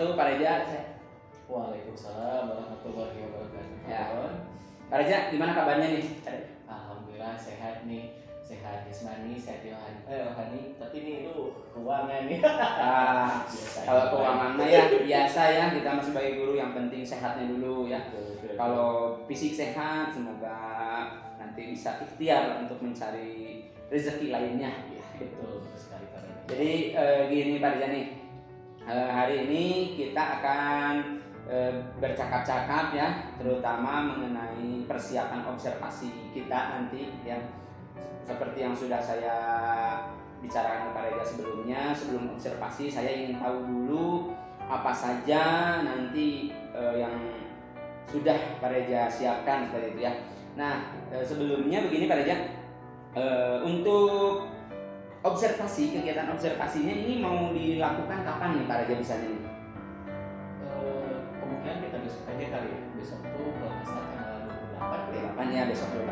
wabarakatuh, Pak Reja. Waalaikumsalam warahmatullahi wabarakatuh. Ya. Pak Reja, gimana kabarnya nih? Alhamdulillah sehat nih, sehat jasmani, sehat rohani. Tapi ini lu keuangan nih. Kalau keuangan mah ya biasa ya, kita masih sebagai guru yang penting sehatnya dulu ya. Kalau fisik sehat, semoga nanti bisa ikhtiar untuk mencari rezeki lainnya. Ya, betul sekali Pak Reja. Jadi gini Pak Reja nih, hari ini kita akan bercakap-cakap ya, terutama mengenai persiapan observasi kita nanti ya. Seperti yang sudah saya bicarakan kepada Reja sebelumnya, sebelum observasi saya ingin tahu dulu apa saja nanti yang sudah Pak Reja siapkan seperti itu ya. Nah sebelumnya begini Pak Reja, untuk observasi, kegiatan observasinya ini mau dilakukan kapan nih Pak Reja bisanya nih? Kemungkinan kita besok aja kali ya. Besok tuh kalau nggak salah tanggal 28 ya besok 28.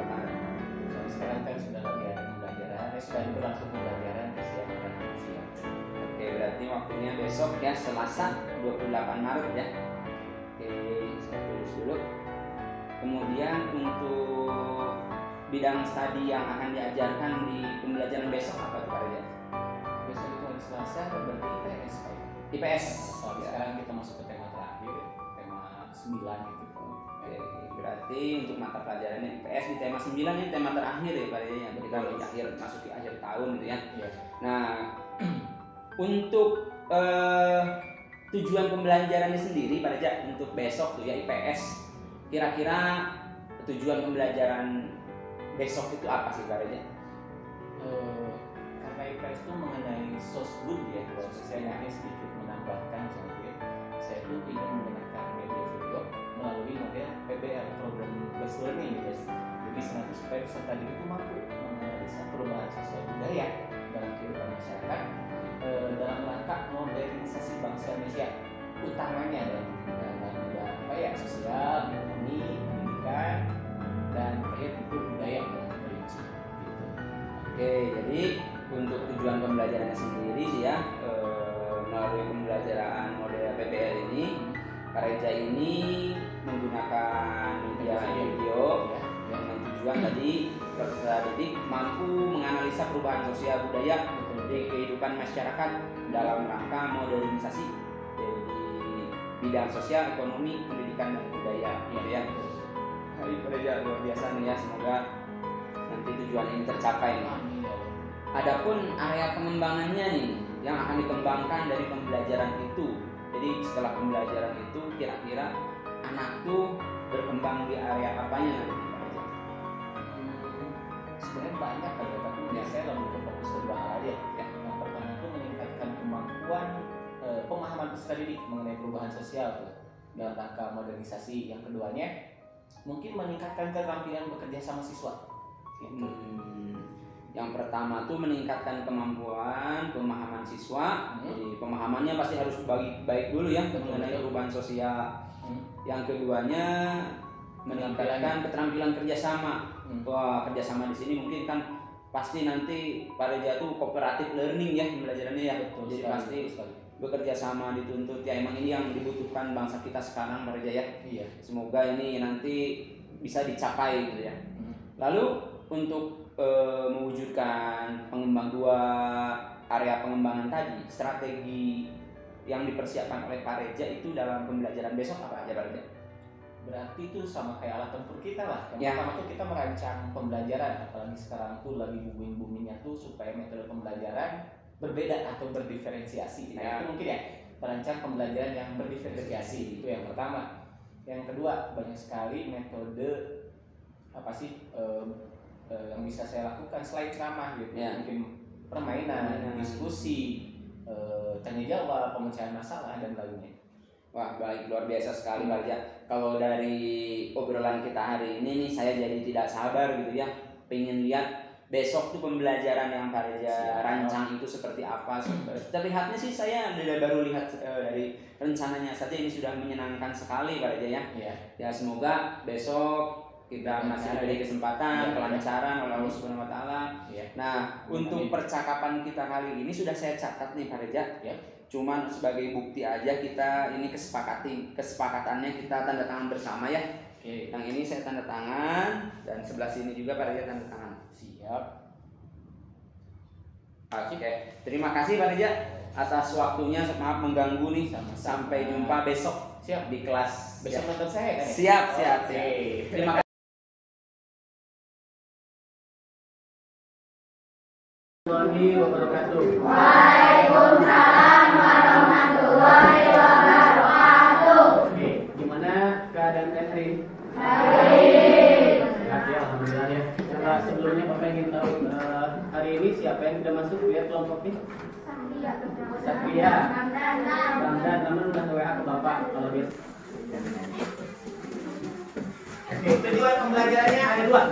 Soalnya sekarang kan sudah lagi ada pembelajaran, sudah berlangsung pembelajaran kesiapan siap. Oke, berarti waktunya besok ya, Selasa 28 Maret ya. Oke, saya tulis dulu. Kemudian untuk bidang studi yang akan diajarkan di pembelajaran besok apa tuh Pak Reja? Besok itu hari Selasa berarti IPS Pak. IPS. Soalnya sekarang kita masuk ke tema terakhir, tema 9 gitu. Oke, berarti untuk mata pelajarannya IPS di tema 9 ini tema terakhir ya Pak Reja, yang kita di akhir, masuk di akhir tahun gitu ya. Iya. Nah, untuk tujuan pembelajarannya sendiri Pak Reja untuk besok tuh ya IPS, kira-kira tujuan pembelajaran besok itu apa sih Pak Reja? Karena IPS itu mengenai sosbud ya, kalau saya ingin sedikit menambahkan contohnya, saya tuh ingin menggunakan media video melalui model PBL, Program Based Learning ya. Jadi nanti supaya peserta didik itu mampu menganalisa perubahan sosial budaya dalam kehidupan masyarakat dalam rangka modernisasi bangsa Indonesia, utamanya dalam bidang apa ya, sosial, ekonomi, pendidikan, dan terakhir itu budaya dan religion gitu. Oke, jadi untuk tujuan pembelajarannya sendiri sih ya, melalui pembelajaran model PBL ini, Pak Reja ini menggunakan media video yang tujuan tadi peserta didik mampu menganalisa perubahan sosial budaya di kehidupan masyarakat dalam rangka modernisasi di bidang sosial, ekonomi, pendidikan, dan budaya gitu ya. Hari Pak Reja luar biasa nih ya, semoga nanti tujuan ini tercapai nih. Adapun area pengembangannya nih yang akan dikembangkan dari pembelajaran itu. Jadi setelah pembelajaran itu kira-kira anak tuh berkembang di area apanya nanti Pak Reja? Sebenarnya banyak kan, tapi ya saya lebih ke fokus ke dua hal aja. Yang pertama itu meningkatkan kemampuan pemahaman peserta didik mengenai perubahan sosial tuh, dalam rangka modernisasi. Yang keduanya mungkin meningkatkan keterampilan bekerja sama siswa. Gitu. Yang pertama tuh meningkatkan kemampuan pemahaman siswa. Jadi pemahamannya pasti harus baik dulu ya mengenai perubahan sosial. Yang keduanya meningkatkan keterampilan kerjasama. Wah, kerjasama di sini mungkin kan pasti nanti Pak Reja tuh cooperative learning ya pembelajarannya ya. Betul, jadi sekali, pasti bekerja sama dituntut ya, emang ini yang dibutuhkan bangsa kita sekarang Pak Reja ya. Iya. Semoga ini nanti bisa dicapai gitu ya. Lalu untuk mewujudkan dua area pengembangan tadi, strategi yang dipersiapkan oleh Pak Reja itu dalam pembelajaran besok apa aja Pak Reja? Berarti itu sama kayak alat tempur kita lah. Yang pertama tuh kita merancang pembelajaran, apalagi sekarang tuh lagi booming-boomingnya tuh supaya metode pembelajaran berbeda atau berdiferensiasi. Nah itu mungkin ya, merancang pembelajaran yang berdiferensiasi, itu yang pertama. Yang kedua, banyak sekali metode apa sih yang bisa saya lakukan selain ceramah gitu. Mungkin permainan, diskusi, tanya jawab, pemecahan masalah, dan lainnya. Wah, baik, luar biasa sekali Pak Reja. Kalau dari obrolan kita hari ini nih, saya jadi tidak sabar gitu ya, pengen lihat besok tuh pembelajaran yang Pak Reja rancang itu seperti apa. Terlihatnya sih saya baru lihat dari rencananya saja ini sudah menyenangkan sekali Pak Reja ya. Ya semoga besok kita masih diberi kesempatan, kelancaran oleh Allah Subhanahu wa taala. Nah, untuk percakapan kita kali ini sudah saya catat nih Pak Reja. cuman sebagai bukti aja kita ini kesepakatannya kita tanda tangan bersama ya. Oke. Yang ini saya tanda tangan dan sebelah sini juga Pak Rija tanda tangan. Siap. Oke, terima kasih Pak Rija atas waktunya. Maaf mengganggu nih. Sampai jumpa besok. Siap. Di kelas. Besok nonton saya kan? Siap. Oke. Terima kasih. Warahmatullahi wabarakatuh. Waalaikumsalam warahmatullahi wabarakatuh. Oke, gimana keadaan Catherine? Baik. Sehat ya, alhamdulillah ya. Nah, sebelumnya Bapak ingin tahu hari ini siapa yang sudah masuk lihat kelompoknya? Satria. Ramdan, teman udah WA ke Bapak kalau dia. Oke, tujuan pembelajarannya ada dua.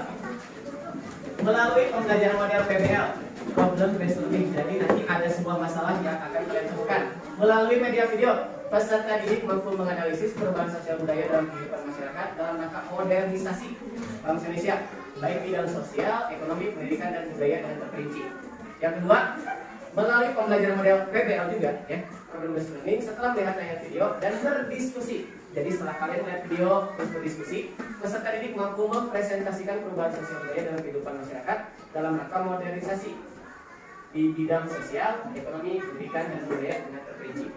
Melalui pembelajaran model PBL, problem based learning. Jadi nanti ada sebuah masalah yang akan kalian temukan melalui media video. Peserta didik mampu menganalisis perubahan sosial budaya dalam kehidupan masyarakat dalam rangka modernisasi bangsa Indonesia, baik bidang sosial, ekonomi, pendidikan, dan budaya dan terperinci. Yang kedua, melalui pembelajaran model PBL juga, ya, problem based learning, setelah melihat tayangan video dan berdiskusi. Jadi setelah kalian melihat video terus berdiskusi, peserta didik mampu mempresentasikan perubahan sosial budaya dalam kehidupan masyarakat dalam rangka modernisasi di bidang sosial, ekonomi, pendidikan, dan budaya dengan terperinci.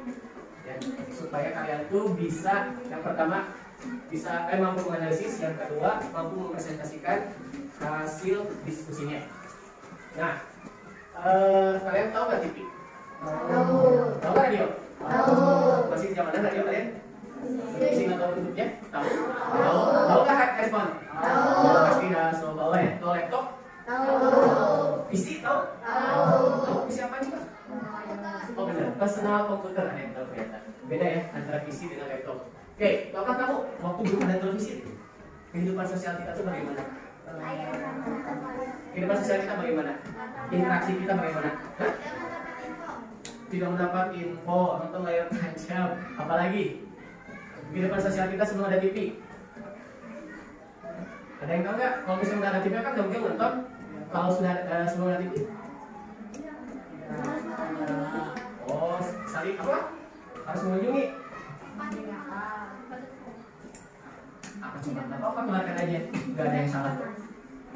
Ya, supaya kalian tuh bisa, yang pertama bisa mampu menganalisis, yang kedua mampu mempresentasikan hasil diskusinya. Nah, kalian tahu nggak TV? Tahu. Tahu nggak radio? Tahu. Masih di zaman radio kalian? Masih nggak tahu bentuknya? Tahu? Tahu? Tahu nggak handphone? Tahu. Pasti dah selalu bawa ya. Tahu laptop? Tahu. PC tahu? Tahu. Tahu PC apa juga? Oh benar, personal komputer ada yang tahu ternyata. Beda ya antara PC dengan laptop. Oke, Bapak tahu waktu belum ada televisi, kehidupan sosial kita tuh bagaimana? Kehidupan sosial kita bagaimana? Interaksi kita bagaimana? Hah? Tidak mendapat info, nonton layar tancap, apalagi? Kehidupan sosial kita sebelum ada TV. Ada yang tahu nggak? Kalau misalnya udah ada TV kan nggak mungkin nonton. Kalau sudah sebelum ada TV? Oh, saling apa? Harus mengunjungi. Apa coba nggak apa keluarkan aja, nggak ada yang salah.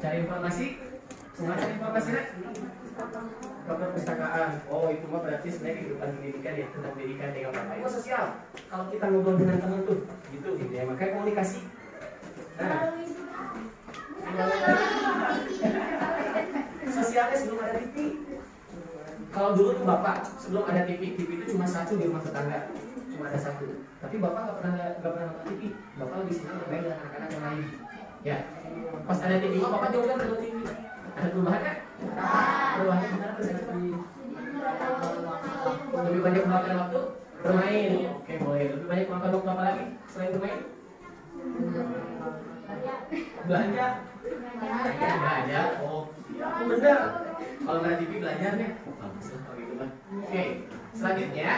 Cari informasi, semua cari informasi nak. Ke perpustakaan. Oh, itu mah berarti sebenarnya kehidupan pendidikan ya, tentang pendidikan dengan apa? Itu sosial. Kalau kita ngobrol dengan teman tuh, gitu ya. Makanya komunikasi. Nah, sosialnya sebelum ada TV. Kalau dulu tuh Bapak sebelum ada TV itu cuma satu di rumah tetangga, cuma ada satu. Tapi Bapak nggak pernah nonton TV. Bapak lebih senang bermain dengan anak-anak yang lain. Ya, pas ada TV Bapak jauh kan nonton TV. Ada perubahan kan? Perubahan benar apa sih? Lebih banyak memakan waktu bermain. Oke boleh. Lebih banyak memakan waktu apa lagi selain bermain? Belanja. Belanja. Oh, benar. Kalau nggak TV belajarnya, bagus lah kalau gitu kan. Oke, selanjutnya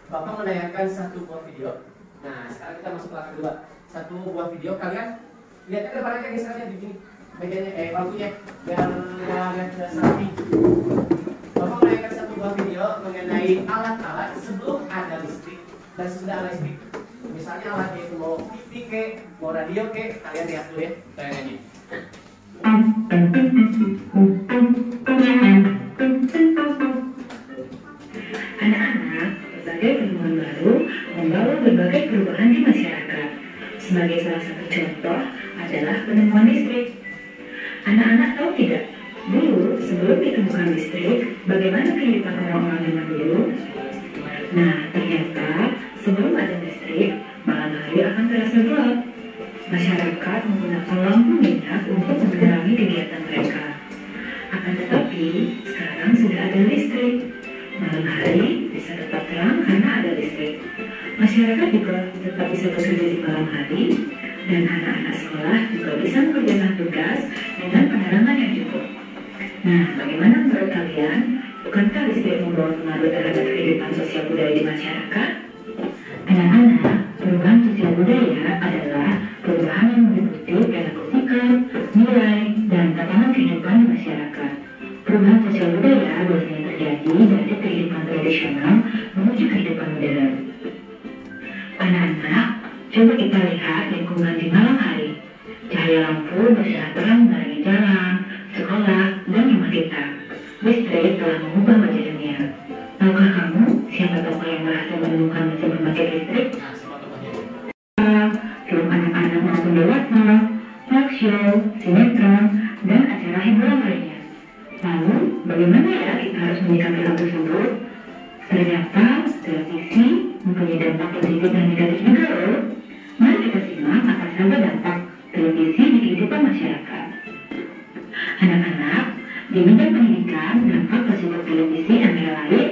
Bapak menayangkan satu buah video. Nah, sekarang kita masuk ke langkah kedua. Satu buah video kalian lihat ke depan aja gesernya di sini. Mejanya, bangkunya biar lihat sapi. Bapak menayangkan satu buah video mengenai alat-alat sebelum ada listrik dan sesudah ada listrik. Misalnya alatnya itu mau TV ke, mau radio ke, kalian lihat dulu ya. Tayang aja. Anak-anak, berbagai penemuan baru membawa berbagai perubahan di masyarakat. Sebagai salah satu contoh adalah penemuan listrik. Anak-anak tahu tidak, dulu sebelum ditemukan listrik, bagaimana kehidupan orang-orang zaman dulu? Nah, ternyata sebelum ada listrik, malam hari akan terasa gelap. Masyarakat menggunakan lampu minyak untuk menerangi kegiatan mereka. Akan tetapi, sekarang sudah ada listrik. Malam hari bisa tetap terang karena ada listrik. Masyarakat juga tetap bisa bekerja di malam hari, dan anak-anak sekolah juga bisa mengerjakan tugas dengan penerangan yang cukup. Nah, bagaimana menurut kalian? Bukankah listrik membawa pengaruh terhadap kehidupan sosial budaya di masyarakat? Anak-anak, perubahan sosial budaya adalah perubahan yang meliputi perilaku sikap, nilai, dan tatanan kehidupan di masyarakat. Perubahan sosial budaya biasanya terjadi dari kehidupan tradisional menuju kehidupan kehidupan modern. Anak-anak, coba kita lihat lingkungan di malam hari. Cahaya lampu bersinar terang menerangi jalan, sekolah, dan rumah kita. Listrik telah mengubah wajah dunia. Tahukah kamu siapa tokoh yang berhasil menemukan mesin pembangkit listrik? Film anak-anak maupun dewasa, talk show, sinetron, dan acara hiburan lainnya. Lalu, bagaimana ya kita harus menyikapi hal tersebut? Ternyata, televisi mempunyai dampak positif dan negatif juga loh. Mari kita simak apa saja dampak televisi di kehidupan masyarakat. Anak-anak, di bidang pendidikan, dampak positif televisi antara lain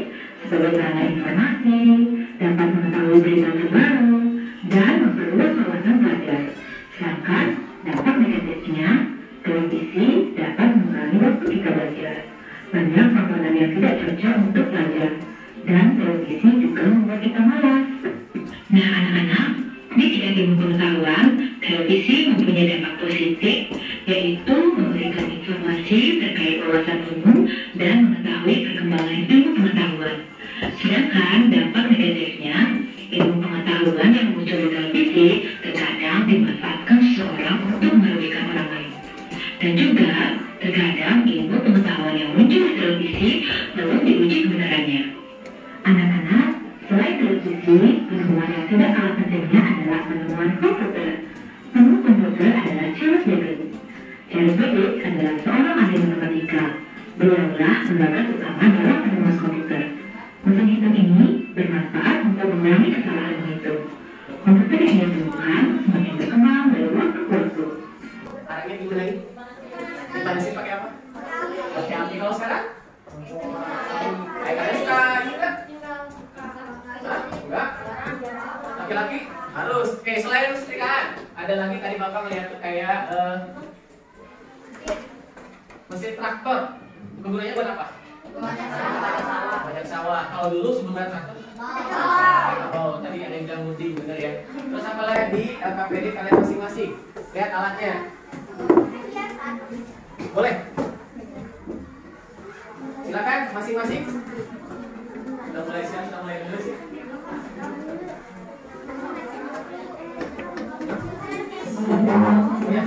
sebagai sarana informasi, dapat mengetahui berita terbaru, dan memperluas wawasan pelajar. Sedangkan dampak negatifnya, televisi dapat mengurangi waktu kita belajar. Banyak tontonan yang tidak cocok untuk belajar, dan televisi juga membuat kita malas. Nah anak-anak, di bidang ilmu pengetahuan, televisi mempunyai dampak positif, yaitu memberikan informasi terkait wawasan umum dan mengetahui perkembangan ilmu pengetahuan. Sedangkan dampak negatifnya, ilmu pengetahuan yang muncul di televisi terkadang dimanfaatkan seseorang untuk merugikan orang lain. Dan juga terkadang ilmu pengetahuan yang muncul di televisi belum diuji kebenarannya. Anak-anak, selain televisi, penemuan yang tidak kalah pentingnya adalah penemuan komputer. Penemu komputer adalah Charles Babbage. Charles Babbage adalah seorang ahli matematika. Beliaulah penggagas utama dalam penemuan komputer. Mesin hitung ini bermanfaat untuk mengurangi kesalahan menghitung. Komputer yang dia temukan semakin berkembang dari waktu ke waktu. Caranya gimana ini? Dipanasi pakai apa? Pakai api kalau sekarang? Kalian suka ini enggak? Enggak? Laki-laki harus. Oke, selain setrikaan, ada lagi tadi Bapak melihat tuh kayak mesin traktor. Kegunaannya buat apa? Banyak sawah. Kalau dulu sebelum ada traktor? Oh, tadi ada yang bilang mudi, bener ya. Terus apa lagi di LKPD kalian masing-masing? Lihat alatnya. Boleh? Silakan masing-masing. Sudah mulai siap, sudah mulai dulu sih. Ya.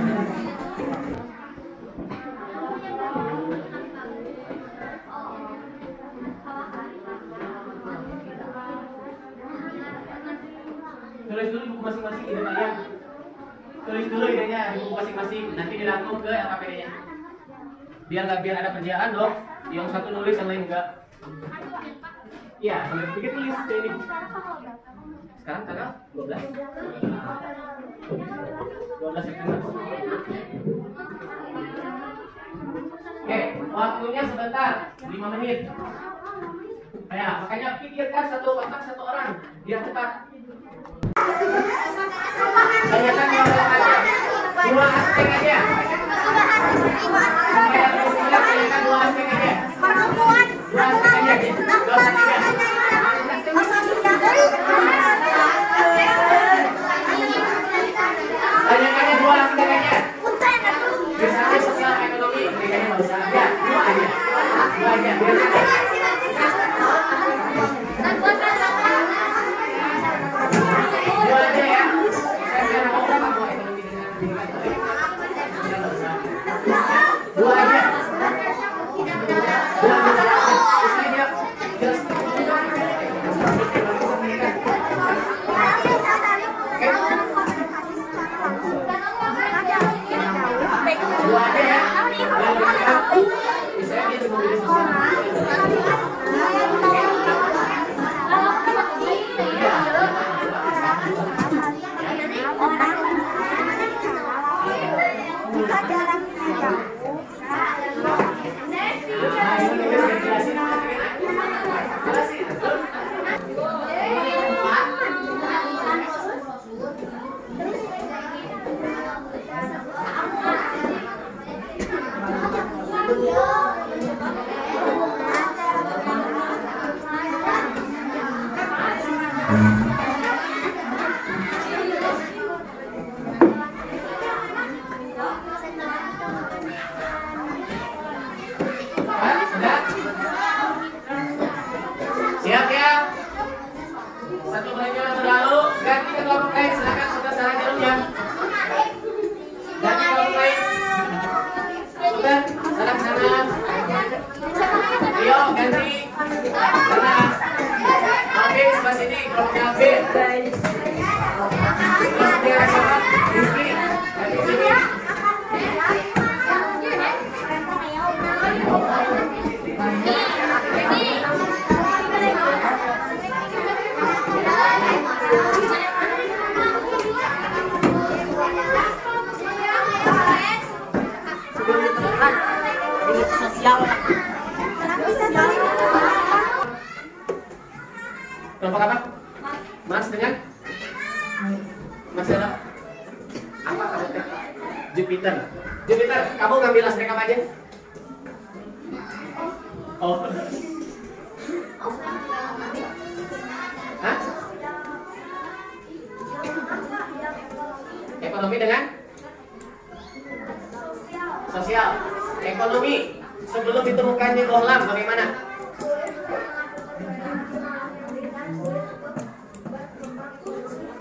Tulis dulu buku masing-masing ide kalian. Tulis dulu idenya di buku masing-masing. Nanti dirangkum ke LKPD-nya. Biar ada kerjaan dong. Yang satu nulis, yang lain enggak. Iya, sampai pikir tulis ini. Sekarang tanggal 12. 12 September. Oke, waktunya sebentar, 5 menit. Ya, makanya pikirkan satu otak satu orang biar cepat. Tanyakan dua aspek aja. Tanyakan dua aspek aja. Dua aspek aja. Dua aspek aja. Tanyakannya dua aspek aja. Misalnya sosial ekonomi, mereka nggak usah. Ya, dua aja. Dua aja. Dua aja ya. Saya mau apa ekonomi dengan dua aja. Siap ya? ganti. Sana. Oke, sebelah sini kelompoknya Albin. Kelompoknya siapa? Rizky. Ganti sini. Kelompok apa? Mas dengan? Mas siapa? Apa kamu? Jupiter. Jupiter, kamu ngambil las makeup aja. Oh. Hah? Ekonomi dengan? Sosial. Ekonomi. Sebelum ditemukannya bohlam, bagaimana?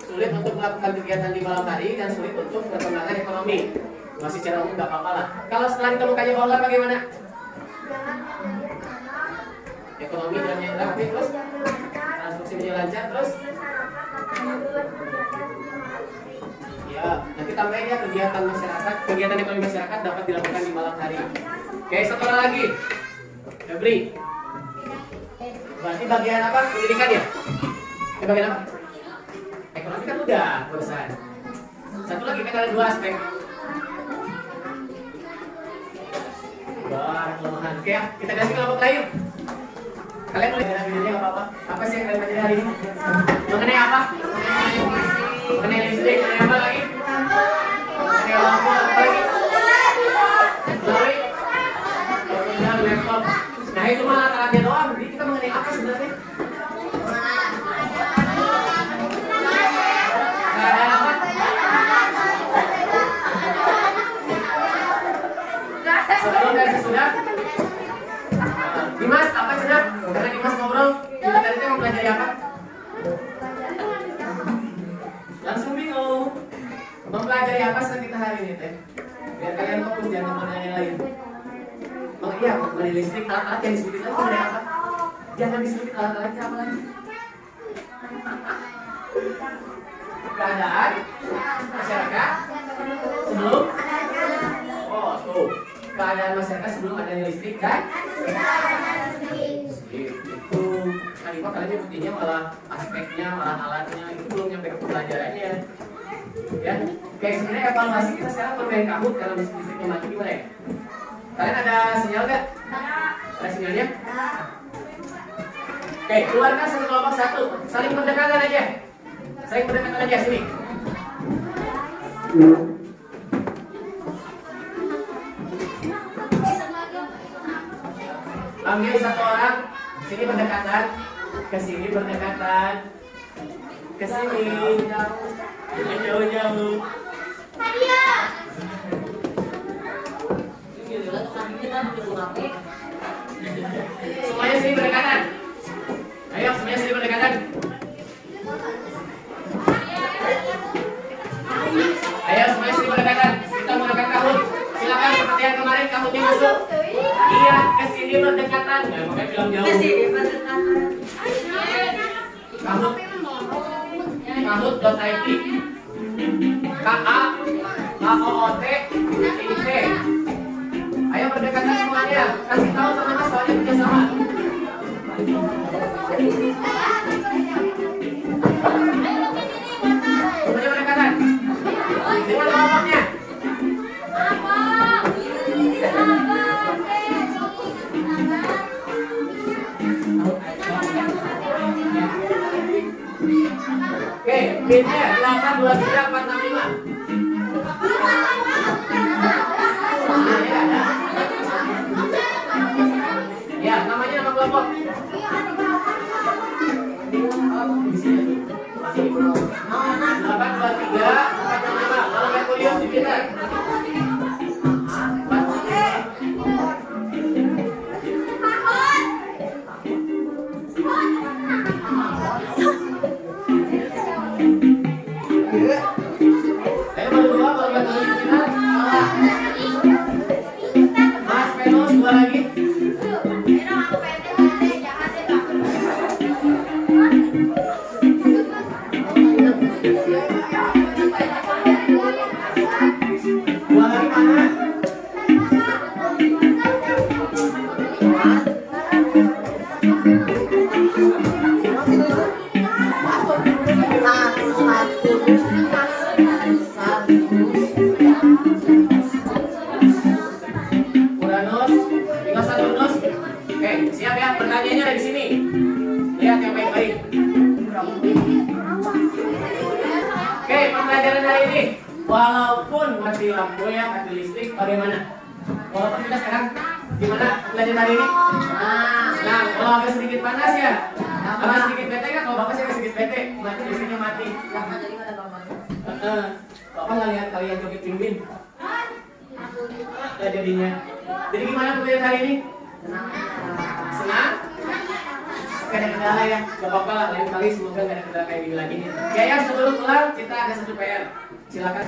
Sulit untuk melakukan kegiatan di malam hari dan sulit untuk perkembangan ekonomi. Masih secara umum nggak apa-apa lah. Kalau setelah ditemukannya bohlam, bagaimana? Ekonomi jamnya rapi, terus transaksinya lancar, terus ya, nanti tambahin ya kegiatan masyarakat, kegiatan ekonomi masyarakat dapat dilakukan di malam hari. Oke, satu orang lagi, Febri. Berarti bagian apa? Pendidikan ya? Bagian apa? Ekonomi kan udah barusan. Satu lagi kan ada dua aspek. Wah, kelemahan. Oke, kita kasih kelompok lain. Kalian boleh dengar videonya nggak apa-apa. Apa sih yang kalian pelajari hari ini? Mengenai apa? Mengenai listrik. Mengenai apa lagi? Mengenai lampu. Apa lagi? Melalui laptop. Nah itu mah alatnya doang. Jadi kita mengenai apa sebenarnya? Ada apa? Sebelum dan sesudah. Dimas, apa cenah? Karena Dimas ngobrol, kita tadi mau belajar apa? Langsung bingung. Mempelajari apa saat kita hari ini teh? Biar kalian fokus jangan kemana yang lain. Oh iya, mengenai listrik, alat-alat yang disebutin lagi mengenai apa? Jangan disebutin alat-alatnya apa lagi? Keadaan masyarakat sebelum tuh keadaan masyarakat sebelum adanya listrik dan itu tadi mah kalian nyebutnya malah aspeknya, malah alatnya itu belum nyampe ke pembelajarannya ya. Kayak sebenarnya evaluasi kita sekarang bermain kabut karena listriknya mati gimana ya? Kalian ada sinyal nggak? Ada sinyalnya? Oke, keluarkan satu kelompok satu, saling berdekatan aja. Saling berdekatan aja sini. Ambil satu orang, sini berdekatan, ke sini berdekatan, ke sini jauh-jauh. Semuanya sini berdekatan. Ayo, semuanya sini berdekatan. Ayo, semuanya sini berdekatan. Kita menggunakan kahut. Silakan seperti yang kemarin kahutnya masuk. Iya, ke sini berdekatan. Nggak pakai bilang jauh. Ke sini berdekatan. Kahut. Kahut.id. KAHOOT.IT. Ayo berdekatan semuanya. Kasih tahu teman-teman soalnya kerjasama. Semuanya berdekatan. Dengan kelompoknya. Oke, pinnya 82345. Ya, namanya nama kelompok. 82345. Kalau yang kuliah di kita. Mas Venus, dua lagi. Uranus, tinggal Saturnus. Oke, siap ya? Pertanyaannya ada di sini. Lihat yang baik-baik. Oke, pembelajaran hari ini. Walaupun mati lampu ya, mati listrik, bagaimana? Walaupun kita sekarang gimana pembelajaran hari ini? Nah, kalau agak sedikit panas ya, agak sedikit bete kan? Kalau bapak sih agak sedikit bete, mati listriknya mati. Bapak nggak lihat kalian joget pimpin? Jadinya. Jadi gimana pembelajaran hari ini? Senang? Gak ada kendala ya, gak apa-apa lah, lain kali semoga gak ada kendala kayak gini lagi. Ya, sebelum pulang kita ada satu PR. Silakan.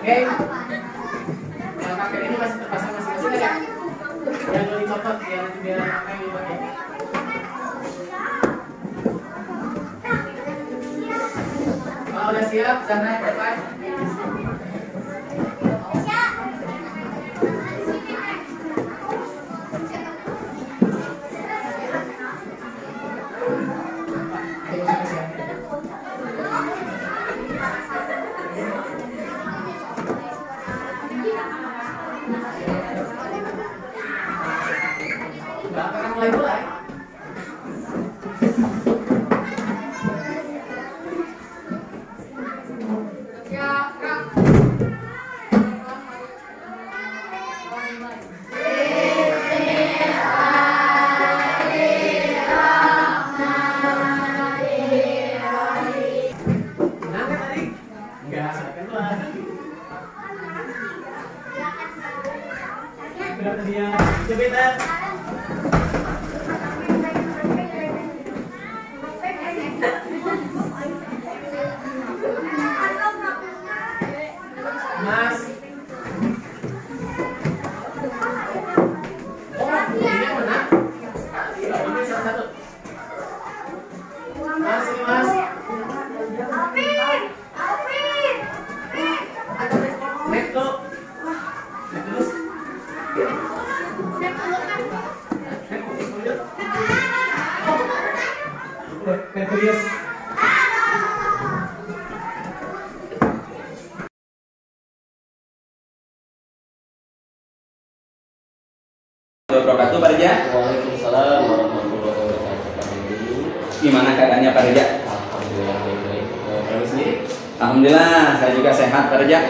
Oke, kalau paket ini masih terpasang masing-masing aja. Jangan boleh dicopot ya, nanti biar apa yang dipakai. Kalau udah siap, sana ke depan. Mulai. Mas. Oh, ini mana? Ini satu. Mas, Mas. Nek lo. Nek terus. Nek terus. Wabarakatuh Pak Reja. Waalaikumsalam warahmatullahi wabarakatuh. Gimana keadaannya Pak Reja? Alhamdulillah baik-baik. Kamu sendiri? Alhamdulillah saya juga sehat Pak Reja.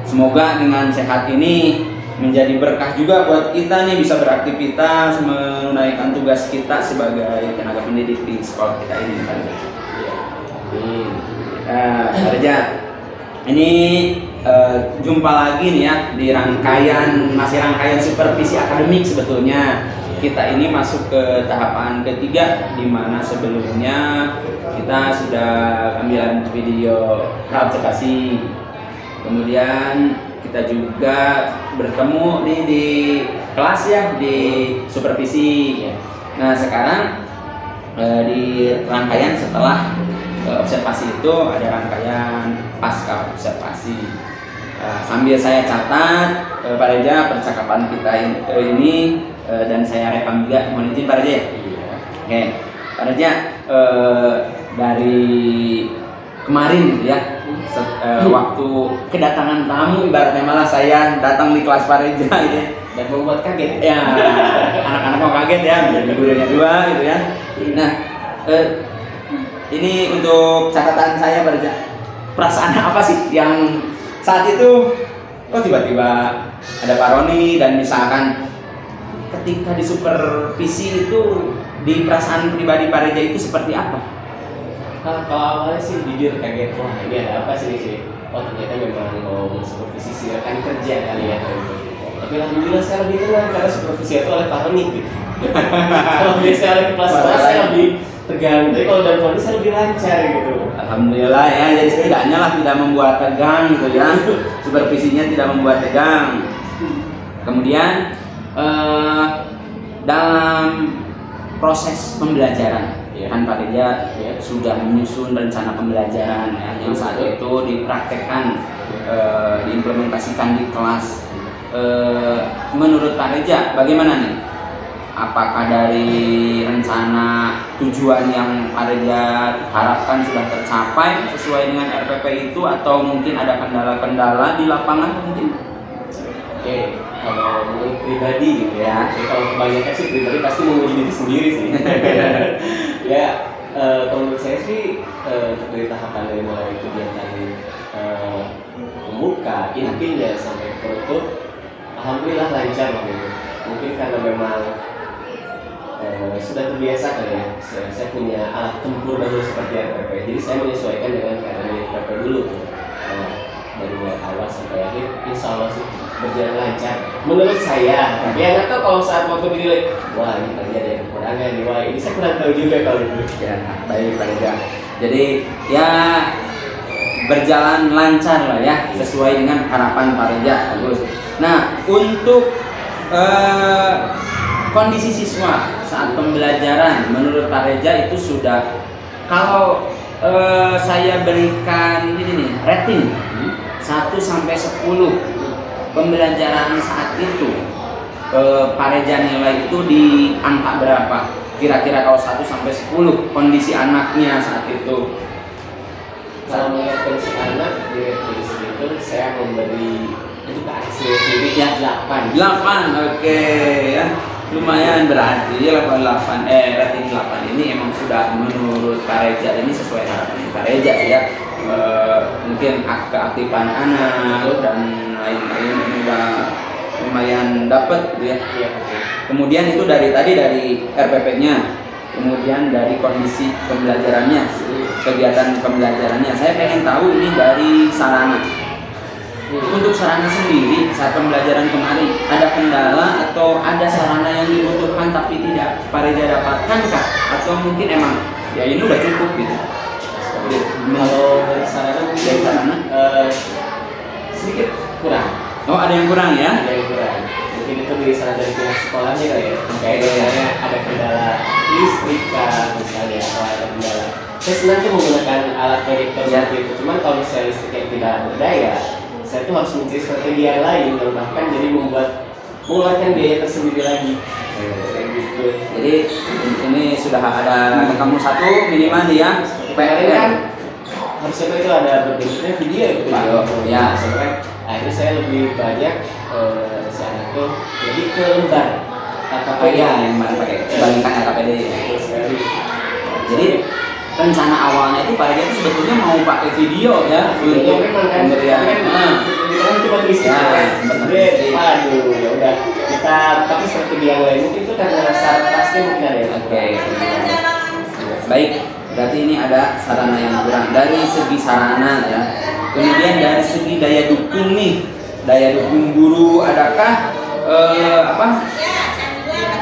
Semoga dengan sehat ini menjadi berkah juga buat kita nih, bisa beraktivitas menunaikan tugas kita sebagai tenaga pendidik di sekolah kita ini Pak Reja. Iya. Amin. Pak Reja, ini jumpa lagi nih ya di masih rangkaian supervisi akademik. Sebetulnya kita ini masuk ke tahapan ketiga, di mana sebelumnya kita sudah ambilan video praobservasi, kemudian kita juga bertemu di kelas ya, di supervisi. Nah sekarang di rangkaian setelah observasi itu ada rangkaian pasca observasi. Sambil saya catat Pak Reja percakapan kita ini dan saya rekam juga, mohon izin Pak Reja ya? Iya. Oke, Pak Reja, dari kemarin ya, waktu kedatangan tamu, ibaratnya malah saya datang di kelas Pak Reja gitu ya, Dan membuat kaget. ya anak-anak mau kaget ya, gurunya dua gitu ya. Nah, ini untuk catatan saya Pak Reja, perasaan apa sih yang saat itu kok tiba-tiba ada Pak Roni, dan misalkan ketika di supervisi itu di perasaan pribadi Pak Reja itu seperti apa? Kalau awalnya sih jujur kaget, wah ini ada apa sih? Oh ternyata memang mau supervisi silakan kerja kali ya. Tapi alhamdulillah saya lebih tenang karena supervisi itu oleh Pak Roni gitu. Kalau biasanya oleh kelas-kelas saya lebih tegang, tapi kalau dari Roni saya lebih lancar gitu. Alhamdulillah ya, jadi setidaknya lah tidak membuat tegang gitu ya. Supervisinya tidak membuat tegang. Kemudian dalam proses pembelajaran, kan Pak Reja sudah menyusun rencana pembelajaran ya, yang saat itu dipraktekkan, diimplementasikan di kelas. Menurut Pak Reja bagaimana nih? Apakah dari rencana tujuan yang Pak Reja harapkan sudah tercapai sesuai dengan RPP itu, atau mungkin ada kendala-kendala di lapangan mungkin? Oke, kalau menurut pribadi gitu ya, kalau kebanyakan sih pribadi pasti menguji diri sendiri sih. Ya, kalau menurut saya sih dari tahapan dari mulai kegiatan pembuka, intinya sampai penutup, alhamdulillah lancar gitu. Mungkin karena memang sudah terbiasa kali ya, saya punya alat tempur dahulu seperti RPP, jadi saya menyesuaikan dengan keadaan RPP dulu tuh. Dari mulai awal sampai akhir, insya Allah sih berjalan lancar menurut saya. Tapi ya nggak tahu kalau saat waktu dinilai, wah ini tadi ada yang kekurangan nih, wah ini saya kurang tahu juga kalau itu. Ya, baik Pak Reja. Jadi ya berjalan lancar lah ya, sesuai dengan harapan Pak Reja. Bagus. Nah, untuk kondisi siswa saat pembelajaran menurut Pak Reja itu sudah, kalau saya berikan ini nih rating 1 sampai 10 pembelajaran saat itu, Pak Reja nilai itu di angka berapa? Kira-kira kalau 1 sampai 10 kondisi anaknya saat itu. Kalau melihat kondisi anak di situ, saya memberi itu ke sendiri ya 8. 8, oke ya. Lumayan berarti ya, 8 rating 8 ini emang sudah menurut Pak Reja ini sesuai harapan Pak Reja ya. Mungkin keaktifan anak dan lain-lain udah lumayan dapat gitu ya. Iya, oke. Kemudian itu dari RPP-nya, kemudian dari kondisi pembelajarannya, kegiatan pembelajarannya. Saya pengen tahu ini dari sarana. Untuk sarana sendiri saat pembelajaran kemarin ada kendala atau ada sarana yang dibutuhkan tapi tidak Pak Reja dapatkan kah? Atau mungkin emang ya ini udah cukup gitu? Kalau dari sarana mungkin sedikit kurang. Oh, ada yang kurang ya? Ada yang kurang. Mungkin itu dari saran dari pihak sekolahnya kali ya. Kayak misalnya ada kendala listrik kah, misalnya, atau ada kendala. Saya senang tuh menggunakan alat proyektor seperti itu. Cuman kalau misalnya listriknya tidak berdaya, saya tuh harus mencari strategi yang lain yang bahkan jadi mengeluarkan biaya tersendiri lagi. Kayak gitu. Jadi Ini sudah ada kamu satu minimal ya. kemarin kan harusnya itu ada berbentuknya video gitu Pak. Ya. Sampai akhirnya saya lebih banyak saat itu jadi ke lembar KKPD yang mana pakai bandingkan KKPD. Terus sekali. Jadi rencana awalnya itu Pak Reja itu sebetulnya mau pakai video ya untuk memang kan pemberian. kita kan cuma tulis Ya, aduh ya udah kita tapi strategi yang lain mungkin itu karena syarat kelasnya mungkin ada yang Oke. Baik, berarti ini ada sarana yang kurang dari segi sarana ya. Kemudian dari segi daya dukung nih, daya dukung guru adakah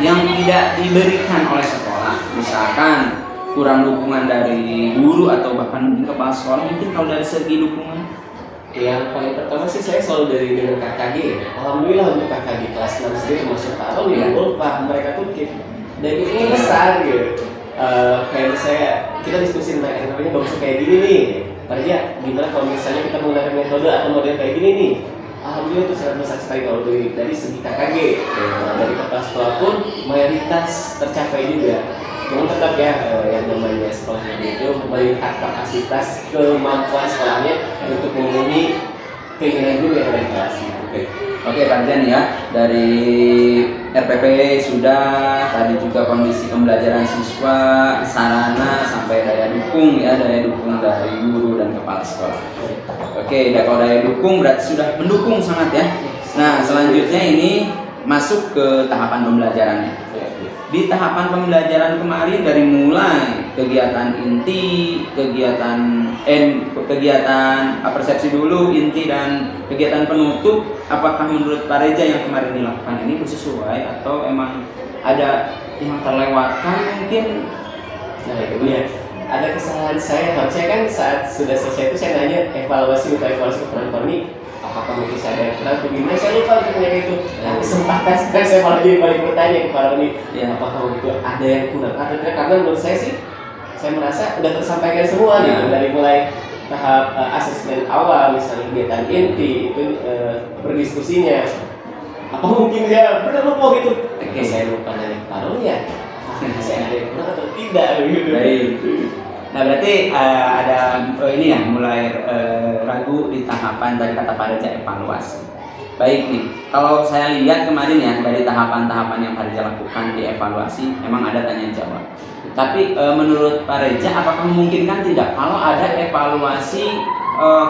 yang tidak diberikan oleh sekolah? Misalkan kurang dukungan dari guru atau bahkan mungkin kepala sekolah, mungkin kalau dari segi dukungan. yang paling pertama sih saya selalu dari dengan KKG ya. Alhamdulillah untuk KKG kelas 6 sendiri termasuk Pak Roni dan Pak mereka tuh dan ini besar gitu. Kayak saya kita diskusi tentang RPP-nya bagus kayak gini nih. Pak Reja, gimana kalau misalnya kita menggunakan metode atau model kayak gini nih? Alhamdulillah itu sangat besar sekali kalau dari segi KKG. Dari kepala sekolah pun mayoritas tercapai juga. Namun tetap ya yang namanya sekolah negeri itu melihat kapasitas kemampuan sekolahnya untuk memenuhi keinginan guru yang ada di kelas. Oke Pak Jan ya, dari RPP sudah, tadi juga kondisi pembelajaran siswa, sarana sampai daya dukung ya, daya dukung dari guru dan kepala sekolah. Oke, kalau daya dukung berarti sudah mendukung sangat ya. Nah selanjutnya ini masuk ke tahapan pembelajarannya. Di tahapan pembelajaran kemarin dari mulai kegiatan inti, kegiatan persepsi dulu, inti dan kegiatan penutup, apakah menurut Pak Reza yang kemarin dilakukan ini sesuai atau emang ada yang terlewatkan mungkin? Nah itu dia, ada kesalahan saya. Harusnya kan saat sudah selesai itu saya nanya evaluasi penonton ini, apakah mungkin saya ada yang kurang begini, saya lupa untuk nanya itu. Nah kesempatan sekarang saya malah jadi balik bertanya kepada ini, apakah begitu ada yang kurang atau tidak, karena menurut saya merasa sudah tersampaikan semua gitu, dari mulai tahap asesmen awal, misalnya kegiatan inti itu berdiskusinya. Apa mungkin saya benar lupa gitu? Oke, saya lupa nanya Pak ya. Saya ada yang kurang atau tidak gitu. Baik. Nah berarti ada ini ya mulai ragu di tahapan tadi kata Pak Reza evaluasi. Baik nih, kalau saya lihat kemarin ya dari tahapan-tahapan yang Pak Reza lakukan di evaluasi, memang ada tanya jawab. Tapi menurut Pak Reza, apakah memungkinkan tidak kalau ada evaluasi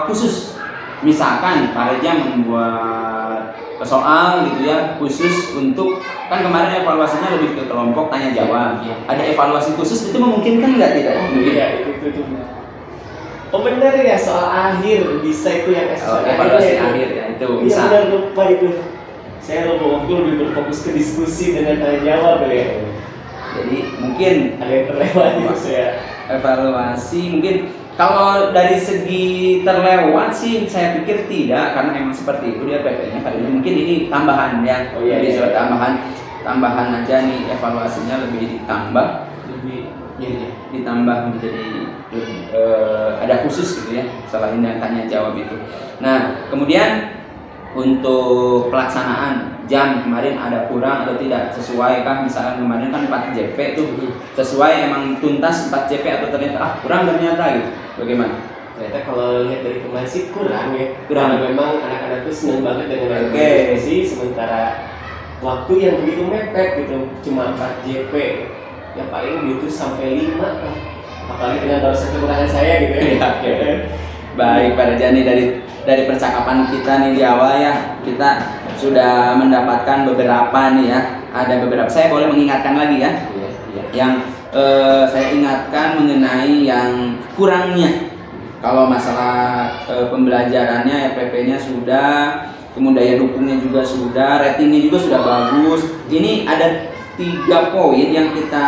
khusus? Misalkan Pak Reza membuat soal gitu ya khusus untuk, kan kemarin evaluasinya lebih ke kelompok tanya jawab. Ada evaluasi khusus itu memungkinkan nggak tidak? Iya itu. Oh benar ya, soal akhir bisa itu yang evaluasi akhir ya itu bisa. Iya benar, lupa itu. Saya waktu lebih berfokus ke diskusi dengan tanya jawab ya. Jadi mungkin ada yang terlewat itu saya. Evaluasi mungkin kalau dari segi terlewat sih saya pikir tidak, karena memang seperti itu dia PP-nya. Kali ini mungkin ini tambahan ya. Jadi soal tambahan aja nih, evaluasinya lebih ditambah menjadi ada khusus gitu ya selain yang tanya jawab itu. Nah kemudian untuk pelaksanaan jam kemarin ada kurang atau tidak sesuai kah? Misalkan kemarin kan 4 JP tuh sesuai emang tuntas 4 JP atau ternyata kurang ternyata gitu, bagaimana? Ternyata kalau lihat dari kemarin sih kurang ya. Karena memang anak-anak tuh seneng banget dengan sih, sementara waktu yang begitu mepet gitu, cuma 4 JP yang paling butuh sampai 5 kan. Apalagi dengan dosen kekurangan saya gitu ya. Baik Pak Reza, nih dari percakapan kita nih di awal ya, kita sudah mendapatkan beberapa nih ya, ada beberapa, saya boleh mengingatkan lagi ya, yang saya ingatkan mengenai yang kurangnya. Kalau masalah pembelajarannya RPP-nya sudah, kemudian daya dukungnya juga sudah, ratingnya juga sudah bagus. Ini ada 3 poin yang kita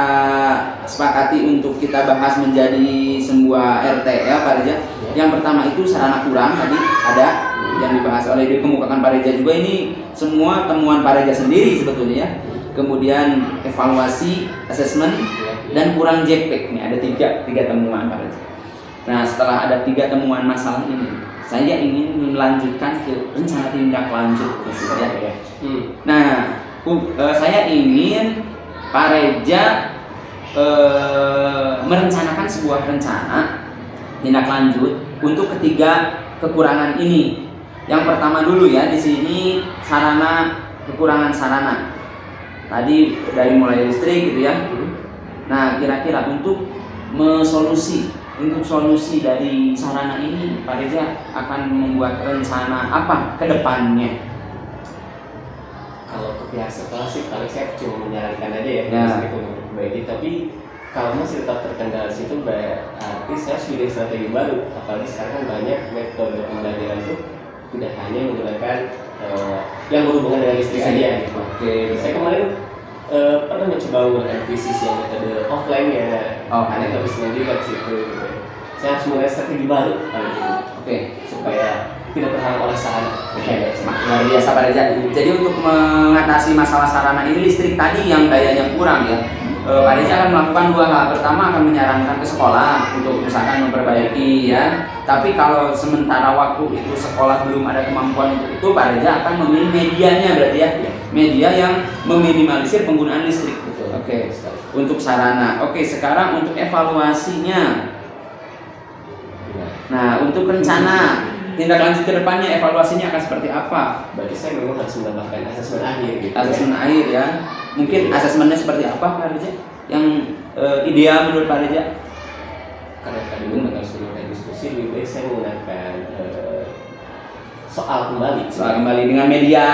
sepakati untuk kita bahas menjadi sebuah RTL Pak Reza. Yang pertama itu sarana kurang, tadi ada yang dibahas oleh dikemukakan Pak Reza juga, ini semua temuan Pak Reza sendiri sebetulnya ya. Kemudian evaluasi, assessment, dan kurang JP. Ini ada 3 temuan Pak Reza. Nah setelah ada 3 temuan masalah ini, saya ingin melanjutkan ke rencana tindak lanjut ya. Nah saya ingin Pak Reza merencanakan sebuah rencana tindak lanjut untuk ketiga kekurangan ini. Yang pertama dulu ya, di sini sarana, kekurangan sarana. Tadi dari mulai listrik gitu ya. Nah, kira-kira untuk solusi dari sarana ini, Pak Reza akan membuat rencana apa ke depannya? Kalau ke pihak sekolah sih paling saya cuma menyarankan aja ya, listrik untuk diperbaiki. Tapi kalau masih tetap terkendala situ, berarti saya harus bikin strategi baru. Apalagi sekarang kan banyak metode pembelajaran itu tidak hanya menggunakan yang berhubungan dengan listrik saja gitu. Saya kemarin pernah mencoba menggunakan fisisi yang metode offline ya. Karena nggak bisa juga di situ. Gitu. Saya harus menggunakan strategi baru supaya tidak terhalang oleh sarana. Luar biasa Pak Reza. Jadi untuk mengatasi masalah sarana ini listrik tadi yang dayanya kurang ya, Pak Reza akan melakukan 2 hal. Pertama akan menyarankan ke sekolah untuk misalkan memperbaiki ya. Tapi kalau sementara waktu itu sekolah belum ada kemampuan untuk itu, Pak Reza akan memilih medianya berarti ya. Media yang meminimalisir penggunaan listrik. Untuk sarana. Sekarang untuk evaluasinya. Nah, untuk rencana tindak lanjut ke depannya, evaluasinya akan seperti apa? Berarti saya memang harus menambahkan asesmen akhir gitu. Asesmen akhir ya. Mungkin asesmennya seperti apa Pak Reza? Yang ideal menurut Pak Reza? Karena tadi menggunakan sebuah diskusi, lebih baik saya menggunakan soal kembali dengan media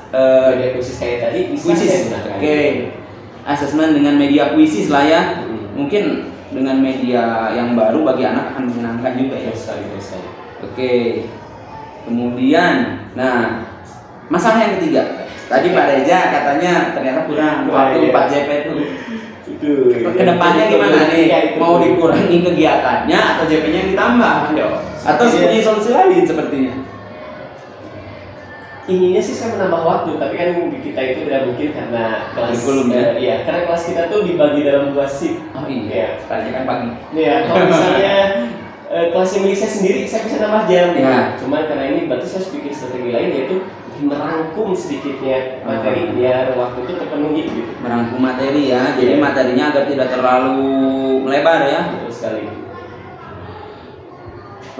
media kuisis kayak tadi bisa kuisis. saya gunakan. Oke. Asesmen dengan media kuisis lah ya. Mungkin dengan media yang baru bagi anak akan menyenangkan juga ya. Betul sekali. Oke. Kemudian, nah, masalah yang ketiga. Tadi Pak Reza katanya ternyata kurang waktu 4 JP itu. Kedepannya gimana nih? Mau dikurangi kegiatannya atau JP-nya ditambah? Atau punya solusi lain sepertinya? Inginnya sih saya menambah waktu, tapi kan di kita itu tidak mungkin karena kelas kurikulum ya. Iya, karena kelas kita tuh dibagi dalam 2 shift. Oh iya, sekarang kan pagi. Iya, kalau misalnya kelas yang milik saya sendiri, saya bisa nambah jam. Ya. Cuman karena ini berarti saya harus bikin strategi lain, yaitu merangkum sedikitnya materi biar waktu itu terpenuhi gitu. Merangkum materi ya, jadi materinya agar tidak terlalu melebar ya. Betul sekali.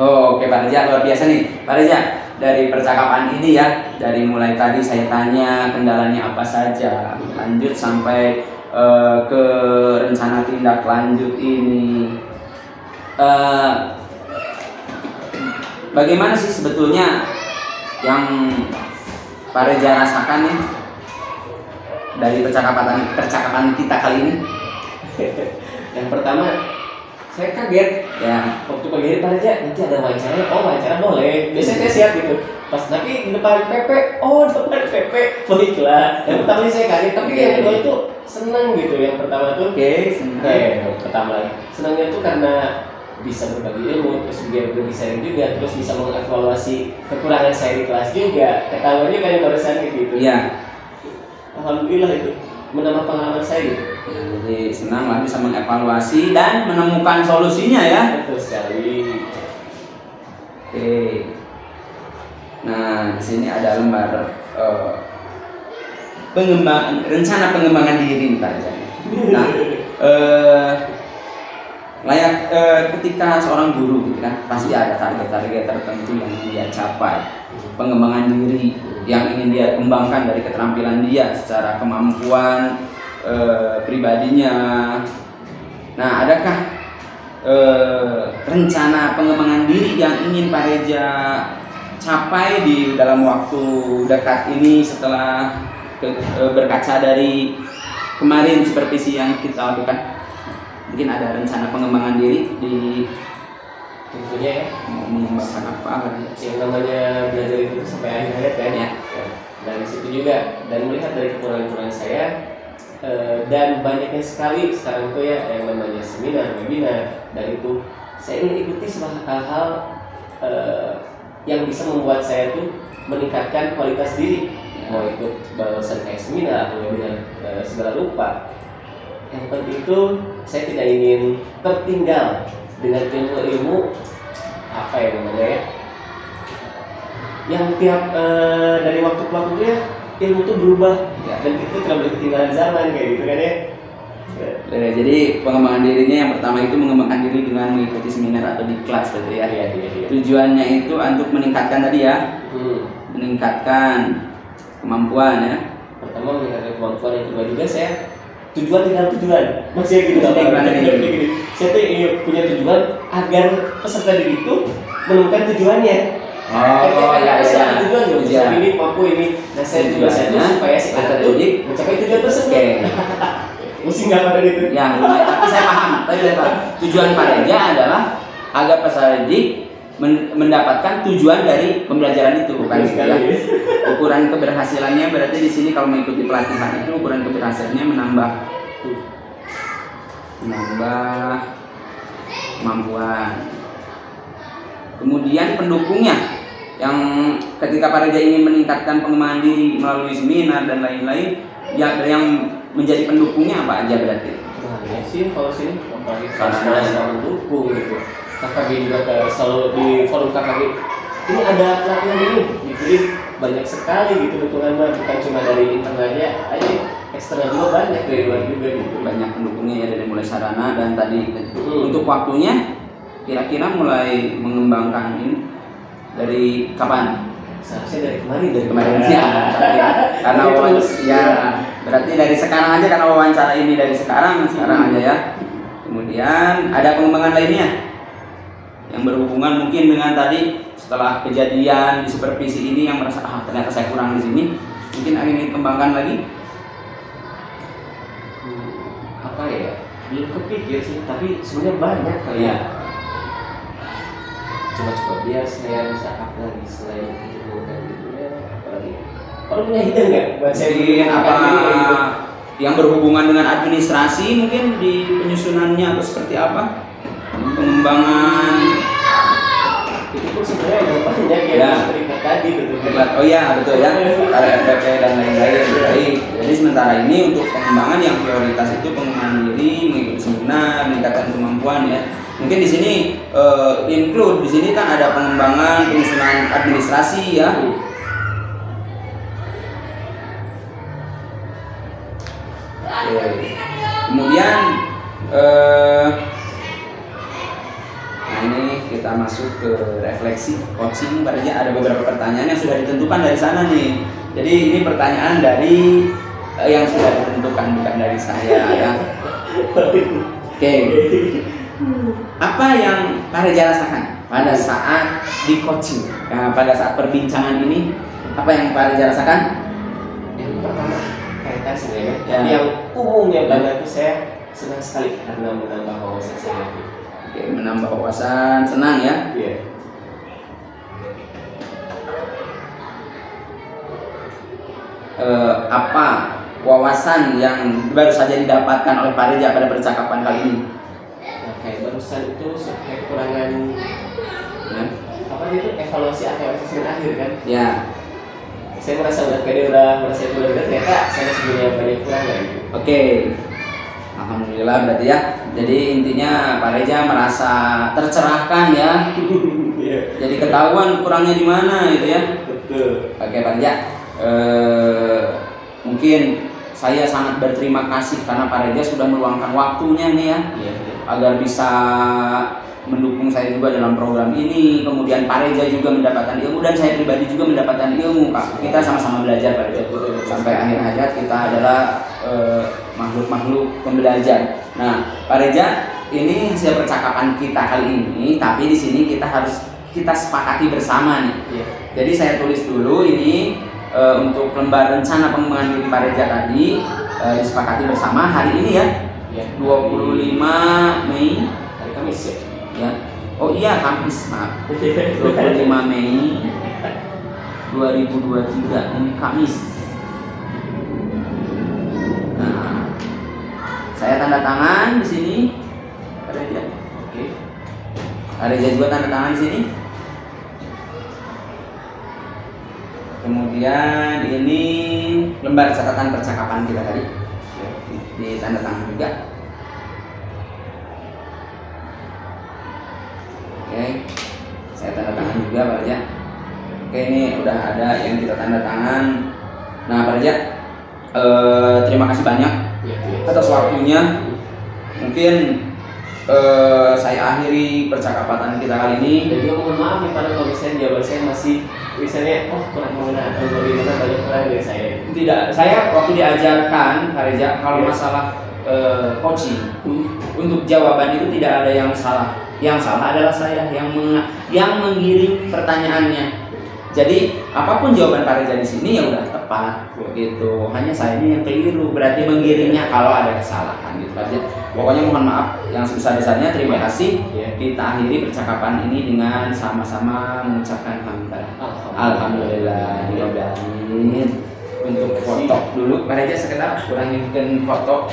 Oh, oke Pak Reza, luar biasa nih Pak Reza. Dari percakapan ini ya, dari mulai tadi saya tanya kendalanya apa saja, lanjut sampai ke rencana tindak lanjut ini. Bagaimana sih sebetulnya yang Pak Reza rasakan nih dari percakapan kita kali ini? Yang pertama, saya kaget ya waktu pagi hari Pak Reza nanti ada wawancara. Oh, wawancara boleh, biasanya saya siap gitu. Pas nanti depan PP, oh depan PP, baiklah. Yang pertama ini saya kaget, tapi yang kedua itu senang gitu. Yang pertama tuh pertama lagi senangnya tuh karena bisa berbagi ilmu, terus juga berbagi sharing juga, terus bisa mengevaluasi kekurangan saya di kelas juga. Ketahuannya kan yang barusan gitu. Iya. Alhamdulillah itu menambah pengalaman saya gitu. Ya, jadi senang lah bisa mengevaluasi dan menemukan solusinya ya. Betul sekali. Oke. Nah, di sini ada lembar rencana pengembangan diri Pak Reza. Nah, ketika seorang guru gitu kan pasti ada target-target tertentu yang dia capai, pengembangan diri yang ingin dia kembangkan dari keterampilan dia secara kemampuan pribadinya. Nah, adakah rencana pengembangan diri yang ingin Pak Reza capai di dalam waktu dekat ini setelah berkaca dari kemarin supervisi yang kita lakukan? Mungkin ada rencana pengembangan diri di tentunya ya, mau mengembangkan apa yang namanya belajar itu sampai akhir hayat kan ya. Dari situ juga, dan melihat dari kekurangan saya dan banyaknya sekali sekarang itu ya yang namanya seminar, webinar, dan itu saya ingin ikuti hal-hal yang bisa membuat saya tuh meningkatkan kualitas diri, mau itu barusan kayak seminar atau webinar segala rupa. Yang penting itu saya tidak ingin tertinggal dengan ilmu apa ya namanya ya, yang tiap dari waktu ke waktu ya ilmu itu berubah ya, dan itu tidak boleh ketinggalan zaman kayak gitu kan ya. Jadi pengembangan dirinya yang pertama itu mengembangkan diri dengan mengikuti seminar atau di kelas berarti ya. Iya. Tujuannya itu untuk meningkatkan tadi ya, meningkatkan kemampuan ya. Pertama meningkatkan kemampuan, yang kedua juga saya tujuan di dalam tujuan masih gitu gini. Saya tuh ingin punya tujuan agar peserta didik itu menemukan tujuannya. Tujuan ini mampu ini. Nah, saya tuh supaya si anak didik mencapai tujuan tersebut. Mesti nggak pada itu. Ya, tapi saya paham. Tujuan Pak Reza adalah agar peserta didik mendapatkan tujuan dari pembelajaran itu, bukan gitu ya. Ukuran keberhasilannya berarti di sini kalau mengikuti pelatihan itu ukuran keberhasilannya menambah kemampuan. Kemudian pendukungnya yang ketika Pak Reza ingin meningkatkan pengembangan diri melalui seminar dan lain-lain, yang menjadi pendukungnya apa aja berarti? Nah, ya sih kalau sini karena mendukung gitu. KKB juga selalu di forum KKB ini ada pelatihan ini, jadi banyak sekali gitu dukungan, bukan cuma dari internalnya aja, eksternal juga banyak dari luar juga gitu. Banyak pendukungnya ya, dari mulai sarana dan tadi untuk waktunya kira-kira mulai mengembangkan ini Dari kapan? Seharusnya dari kemarin, dari Kemarin ya. Karena ya berarti dari sekarang aja, karena wawancara ini dari sekarang aja ya. Kemudian ada pengembangan lainnya yang berhubungan mungkin dengan tadi setelah kejadian di supervisi ini yang merasa ternyata saya kurang di sini, mungkin ingin kembangkan lagi. Apa ya? Belum kepikir sih, tapi sebenarnya banyak kali ya. Coba biar saya bisa apa lagi selain itu dan gitu ya, apalagi kalau punya ide nggak buat saya Mungkin apa gitu. yang berhubungan dengan administrasi mungkin di penyusunannya atau seperti apa? Pengembangan Itu pun sebenarnya ada banyak Ya. yang terlibat tadi gitu. oh iya betul ya, RPP dan lain-lain. Baik. Jadi sementara ini untuk pengembangan yang prioritas itu pengembangan diri, mengikuti seminar, meningkatkan kemampuan ya. Mungkin di sini include di sini kan ada pengembangan penyusunan administrasi ya. Oke. Kemudian nah ini kita masuk ke refleksi coaching. Padahal ada beberapa pertanyaan yang sudah ditentukan dari sana nih. Jadi ini pertanyaan dari yang sudah ditentukan, bukan dari saya ya. Oke. Apa yang Pak Reza rasakan pada saat di coaching? Nah, pada saat perbincangan ini, apa yang Pak Reza rasakan? Yang pertama kaitan sebenarnya, Ya. tapi yang umumnya banget itu saya senang sekali karena menambah wawasan saya. Oke, menambah wawasan, senang ya. Iya. Apa wawasan yang baru saja didapatkan oleh Pak Reza pada percakapan kali ini? Nah, kayak barusan itu kayak kekurangan apa itu evaluasi atau asesmen akhir kan? Ya, Saya merasa udah pede, udah merasa itu udah ternyata saya masih punya banyak kekurangan gitu. oke. Alhamdulillah berarti ya. Jadi intinya Pak Reza merasa tercerahkan ya. Iya. Jadi ketahuan kurangnya di mana gitu ya. Betul. Oke Pak Reza, mungkin saya sangat berterima kasih karena Pak Reza sudah meluangkan waktunya nih ya, Iya. agar bisa mendukung saya juga dalam program ini. Kemudian Pak Reza juga mendapatkan ilmu dan saya pribadi juga mendapatkan ilmu Pak. Kita sama-sama belajar Pak Reza. Sampai akhir hayat kita adalah makhluk-makhluk pembelajar. Nah Pak Reza, ini hasil percakapan kita kali ini, tapi di sini kita sepakati bersama nih. Iya. Jadi saya tulis dulu ini untuk lembar rencana pengembangan diri Pak Reza tadi, disepakati bersama hari ini ya, Iya. 25 Mei Hari Kamis ya. ya. Oh iya Kamis, maaf. 25 Mei 2023 ini Kamis. Nah, saya tanda tangan di sini. Pak Reza. Oke. Pak Reza juga tanda tangan di sini. Kemudian ini lembar catatan percakapan kita tadi di tanda tangan juga. Oke, saya tanda tangan juga Pak Reza. Oke, ini udah ada yang kita tanda tangan. Nah Pak Reza, terima kasih banyak Iya. atas waktunya. Mungkin saya akhiri percakapan kita kali ini. Dan juga mohon maaf nih pada kalau misalnya jawaban saya masih misalnya kurang mengenal atau bagaimana banyak kurang dari saya. Tidak, saya waktu diajarkan Pak Reza kalau masalah coaching untuk jawaban itu tidak ada yang salah. Yang salah adalah saya yang menggiring pertanyaannya. Jadi apapun jawaban Pak Reza di sini ya udah tepat gitu. Hanya saya ini yang keliru, berarti menggiringnya kalau ada kesalahan gitu aja. Pokoknya mohon maaf yang sebesar-besarnya. Terima kasih. Ya. Kita akhiri percakapan ini dengan sama-sama mengucapkan hamdalah. Alhamdulillah. Untuk foto dulu Pak Reza sekedar kurangin foto.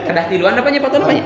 Kedah tiduran apanya foto namanya?